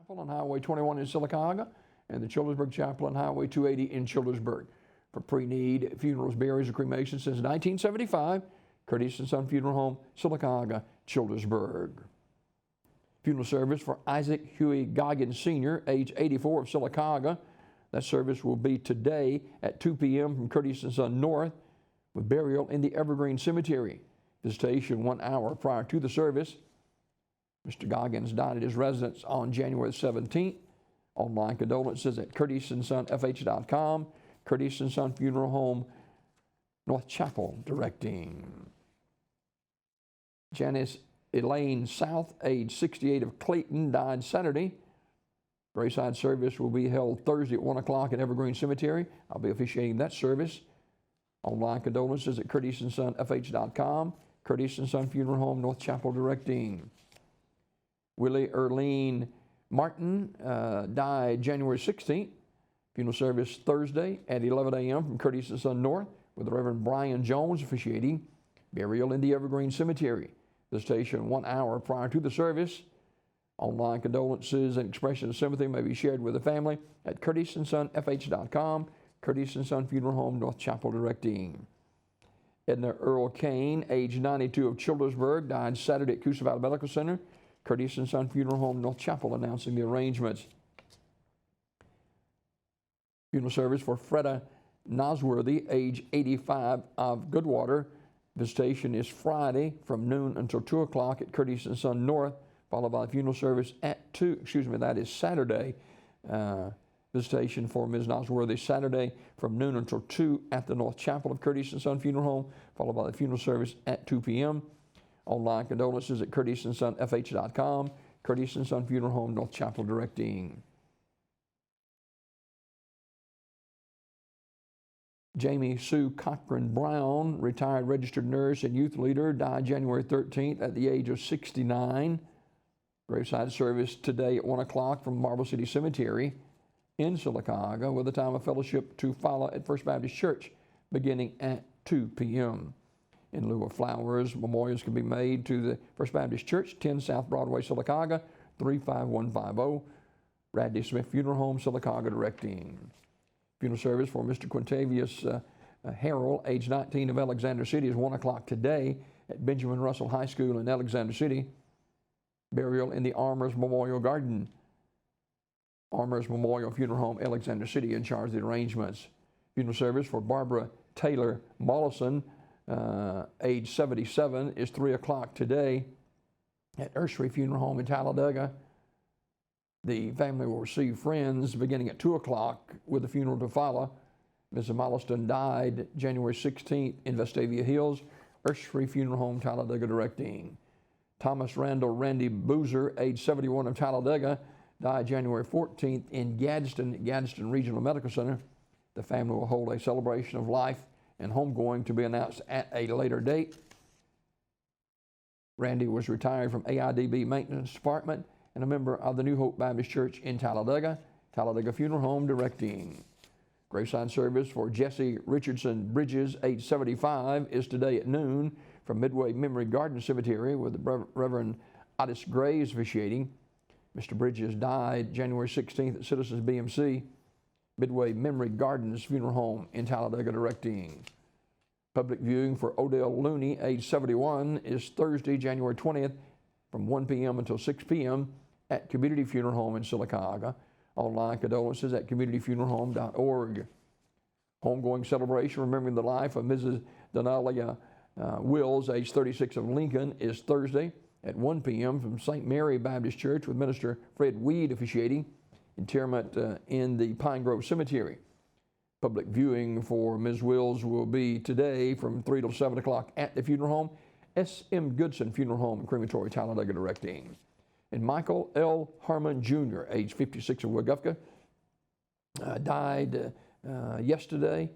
Chapel on Highway 21 in Sylacauga and the Childersburg Chapel on Highway 280 in Childersburg. For pre-need funerals, burials, and cremation since 1975, Curtis & Son Funeral Home, Sylacauga, Childersburg. Funeral service for Isaac Huey Goggins Sr., age 84 of Sylacauga. That service will be today at 2 p.m. from Curtis & Son North, with burial in the Evergreen Cemetery. Visitation 1 hour prior to the service. Mr. Goggins died at his residence on January 17th. Online condolences at curtissonsonfh.com. Curtis & Son Funeral Home, North Chapel, directing. Janice Elaine South, age 68 of Clayton, died Saturday. Graveside service will be held Thursday at 1 o'clock at Evergreen Cemetery. I'll be officiating that service. Online condolences at curtissonsonfh.com. Curtis & Son Funeral Home, North Chapel, directing. Willie Erlene Martin died January 16th. Funeral service Thursday at 11 a.m. from Curtis & Son North, with the Reverend Brian Jones officiating. Burial in the Evergreen Cemetery. Visitation 1 hour prior to the service. Online condolences and expressions of sympathy may be shared with the family at curtissonsonfh.com. Curtis & Son Funeral Home, North Chapel, directing. Edna Earl Kane, age 92 of Childersburg, died Saturday at Coosa Valley Medical Center. Curtis & Son Funeral Home, North Chapel, announcing the arrangements. Funeral service for Freda Nosworthy, age 85 of Goodwater. Visitation is Friday from noon until 2 o'clock at Curtis & Son North, followed by a funeral service at 2, that is Saturday. Visitation for Ms. Nosworthy Saturday from noon until 2 at the North Chapel of Curtis & Son Funeral Home, followed by the funeral service at 2 p.m. Online condolences at curtissonsonfh.com. Curtis & Son Funeral Home, North Chapel, directing. Jamie Sue Cochran Brown, retired registered nurse and youth leader, died January 13th at the age of 69. Graveside service today at 1 o'clock from Marble City Cemetery in Sylacauga, with a time of fellowship to follow at First Baptist Church beginning at 2 p.m. In lieu of flowers, memorials can be made to the First Baptist Church, 10 South Broadway, Sylacauga, 35150. Radley Smith Funeral Home, Sylacauga, directing. Funeral service for Mr. Quintavious Harrell, age 19 of Alexander City, is 1 o'clock today at Benjamin Russell High School in Alexander City. Burial in the Armours Memorial Garden. Armours Memorial Funeral Home, Alexander City, in charge of the arrangements. Funeral service for Barbara Taylor Mollison, age 77, is 3 o'clock today at Ursery Funeral Home in Talladega. The family will receive friends beginning at 2 o'clock with the funeral to follow. Mrs. Molliston died January 16th in Vestavia Hills. Ursery Funeral Home, Talladega, directing. Thomas Randall Randy Boozer, age 71 of Talladega, died January 14th in Gadsden Regional Medical Center. The family will hold a celebration of life and homegoing to be announced at a later date. Randy was retired from AIDB Maintenance Department and a member of the New Hope Baptist Church in Talladega. Talladega Funeral Home, directing. Graveside service for Jesse Richardson Bridges, age 75, is today at noon from Midway Memory Garden Cemetery, with the Reverend Otis Graves officiating. Mr. Bridges died January 16th at Citizens BMC, Midway Memory Gardens Funeral Home in Talladega, directing. Public viewing for Odell Looney, age 71, is Thursday, January 20th from 1 p.m. until 6 p.m. at Community Funeral Home in Sylacauga. Online condolences at communityfuneralhome.org. Homegoing celebration remembering the life of Mrs. Donalia Wills, age 36 of Lincoln, is Thursday at 1 p.m. from St. Mary Baptist Church, with Minister Fred Weed officiating. Interment in the Pine Grove Cemetery. Public viewing for Ms. Wills will be today from 3 till 7 o'clock at the funeral home, S.M. Goodson Funeral Home and Crematory, Talladega, directing. And Michael L. Harmon Jr., age 56 of Wagufka, died yesterday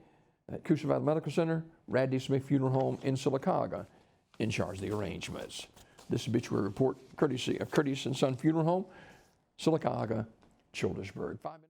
at Coosa Valley Medical Center, Radley Smith Funeral Home in Sylacauga, in charge of the arrangements. This obituary report courtesy of Curtis & Son Funeral Home, Sylacauga, Childersburg. 5 minutes.